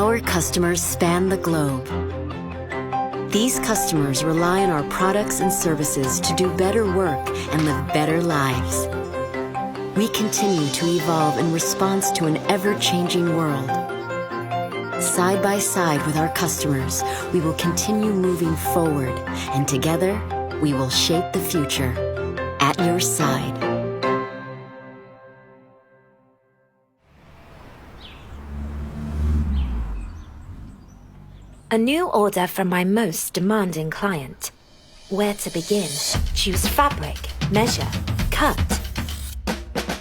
Our customers span the globe. These customers rely on our products and services to do better work and live better lives. We continue to evolve in response to an ever-changing world. Side by side with our customers, we will continue moving forward, and together, we will shape the future. At your side. A new order from my most demanding client. Where to begin? Choose fabric, measure, cut.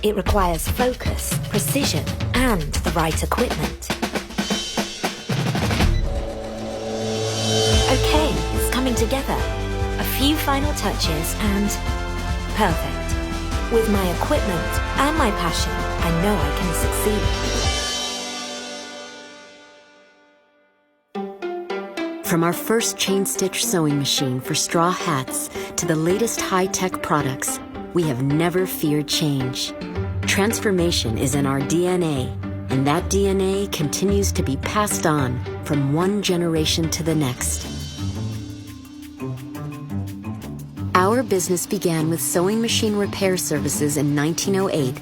It requires focus, precision, and the right equipment. Okay, it's coming together. A few final touches and perfect. With my equipment and my passion, I know I can succeed. From our first chain-stitch sewing machine for straw hats to the latest high-tech products, we have never feared change. Transformation is in our DNA, and that DNA continues to be passed on from one generation to the next. Our business began with sewing machine repair services in 1908.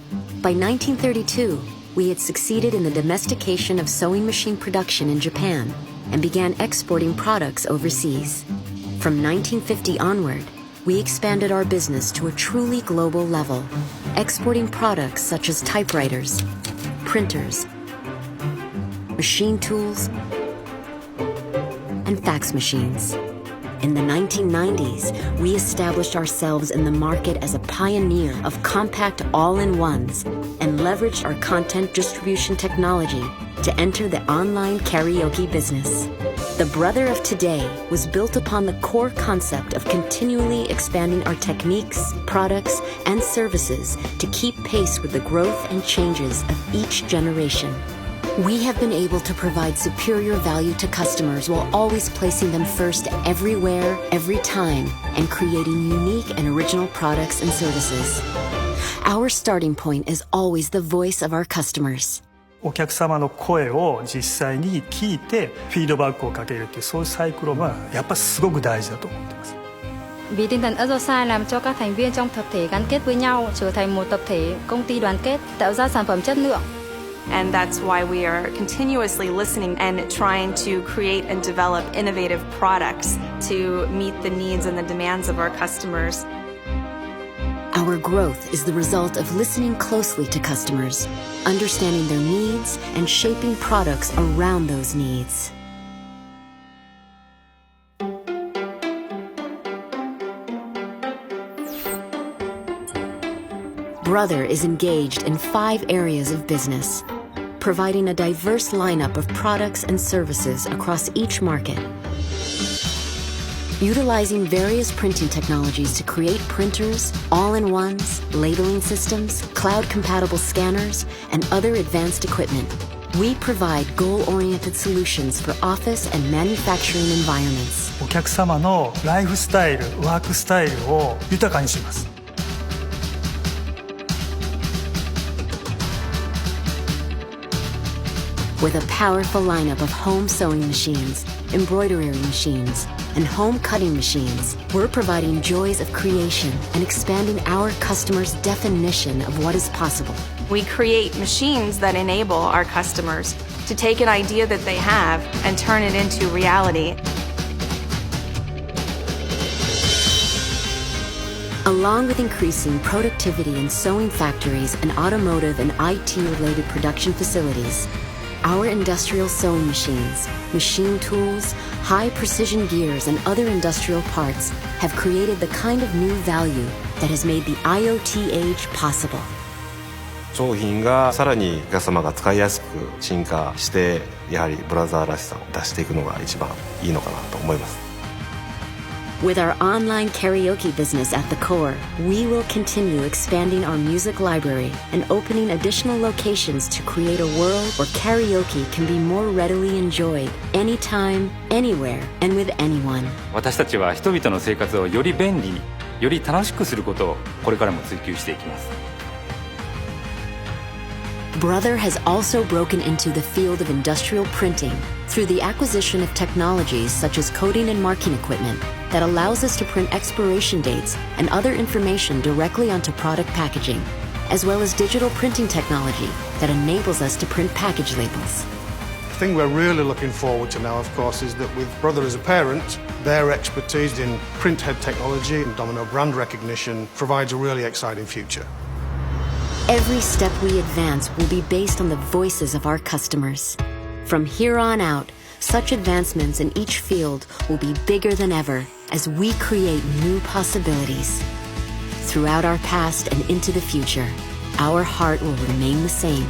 By 1932, we had succeeded in the domestication of sewing machine production in Japan and began exporting products overseas. From 1950 onward, we expanded our business to a truly global level, exporting products such as typewriters, printers, machine tools, and fax machines. In the 1990s, we established ourselves in the market as a pioneer of compact all-in-ones and leveraged our content distribution technology to enter the online karaoke business. The Brother of today was built upon the core concept of continually expanding our techniques, products, and services to keep pace with the growth and changes of each generation. We have been able to provide superior value to customers while always placing them first everywhere, every time, and creating unique and original products and services. Our starting point is always the voice of our customers. お客様の声を実際に聞いてフィードバックをかけるっていうそういうサイクルはやっぱすごく大事だと思ってます。 Vì tinh thần Azosa làm cho các thành viên trong tập thể gắn kết với nhau, trở thành một tập thể công ty đoàn kết, tạo ra sản phẩm chất lượng. And that's why we are continuously listening and trying to create and develop innovative products to meet the needs and the demands of our customers. Our growth is the result of listening closely to customers, understanding their needs, and shaping products around those needs. Brother is engaged in 5 areas of business, providing a diverse lineup of products and services across each market. Utilizing various printing technologies to create printers, all-in-ones, labeling systems, cloud-compatible scanners, and other advanced equipment, we provide goal-oriented solutions for office and manufacturing environments. お客様のライフスタイル、ワークスタイルを豊かにします。 With a powerful lineup of home sewing machines, embroidery machines, and home cutting machines, we're providing joys of creation and expanding our customers' definition of what is possible. We create machines that enable our customers to take an idea that they have and turn it into reality. Along with increasing productivity in sewing factories and automotive and IT-related production facilities, our industrial sewing machines, machine tools, high-precision gears, and other industrial parts have created the kind of new value that has made the IoT age possible. 商品がさらにお客様が使いやすく進化して、やはりブラザーらしさを出していくのが一番いいのかなと思います。 With our online karaoke business at the core, we will continue expanding our music library and opening additional locations to create a world where karaoke can be more readily enjoyed anytime, anywhere, and with anyone. 私たちは人々の生活をより便利に、より楽しくすることをこれからも追求していきます。Brother has also broken into the field of industrial printing through the acquisition of technologies such as coding and marking equipment that allows us to print expiration dates and other information directly onto product packaging, as well as digital printing technology that enables us to print package labels. The thing we're really looking forward to now, of course, is that with Brother as a parent, their expertise in printhead technology and Domino brand recognition provides a really exciting future. Every step we advance will be based on the voices of our customers. From here on out, such advancements in each field will be bigger than ever as we create new possibilities. Throughout our past and into the future, our heart will remain the same.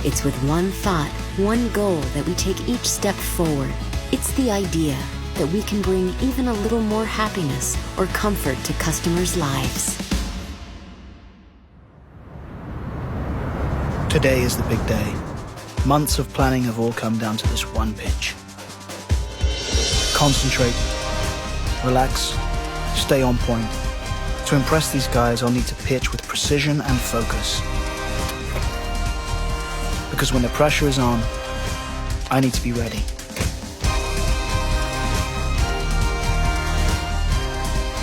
It's with one thought, one goal that we take each step forward. It's the idea that we can bring even a little more happiness or comfort to customers' lives. Today is the big day. Months of planning have all come down to this one pitch. Concentrate, relax, stay on point. To impress these guys, I'll need to pitch with precision and focus. Because when the pressure is on, I need to be ready.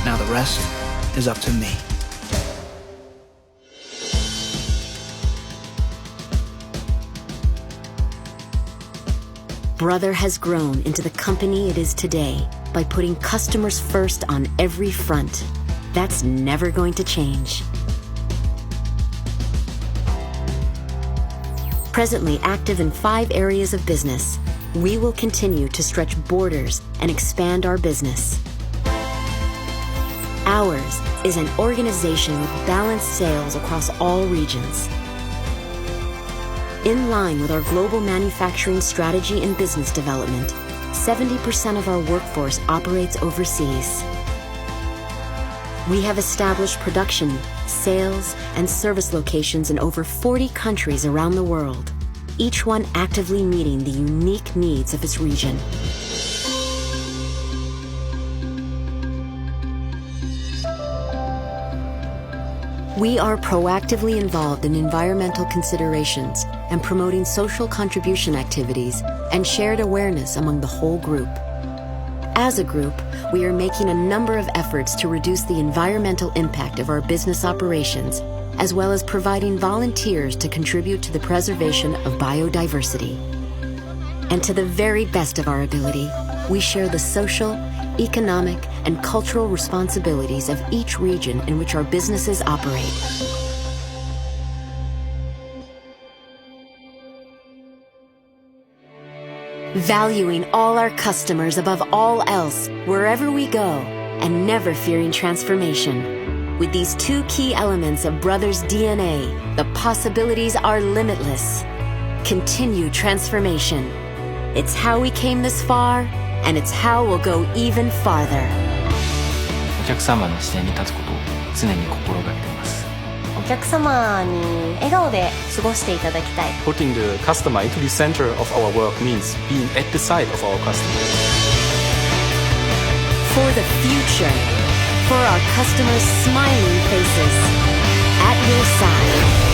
Now the rest is up to me. Brother has grown into the company it is today by putting customers first on every front. That's never going to change. Presently active in 5 areas of business, we will continue to stretch borders and expand our business. Ours is an organization with balanced sales across all regions. In line with our global manufacturing strategy and business development, 70% of our workforce operates overseas. We have established production, sales, and service locations in over 40 countries around the world, each one actively meeting the unique needs of its region. We are proactively involved in environmental considerations and promoting social contribution activities and shared awareness among the whole group. As a group, we are making a number of efforts to reduce the environmental impact of our business operations, as well as providing volunteers to contribute to the preservation of biodiversity. And to the very best of our ability, we share the social, economic, and cultural responsibilities of each region in which our businesses operate. Valuing all our customers above all else, wherever we go, and never fearing transformation. With these 2 key elements of Brother's DNA, the possibilities are limitless. Continued transformation. It's how we came this far, and it's how we'll go even farther. お客様の視点に立つことを常に心がけています。お客様に笑顔で過ごしていただきたい。Putting the customer into the center of our work means being at the side of our customers. For the future, for our customers' smiling faces, at your side.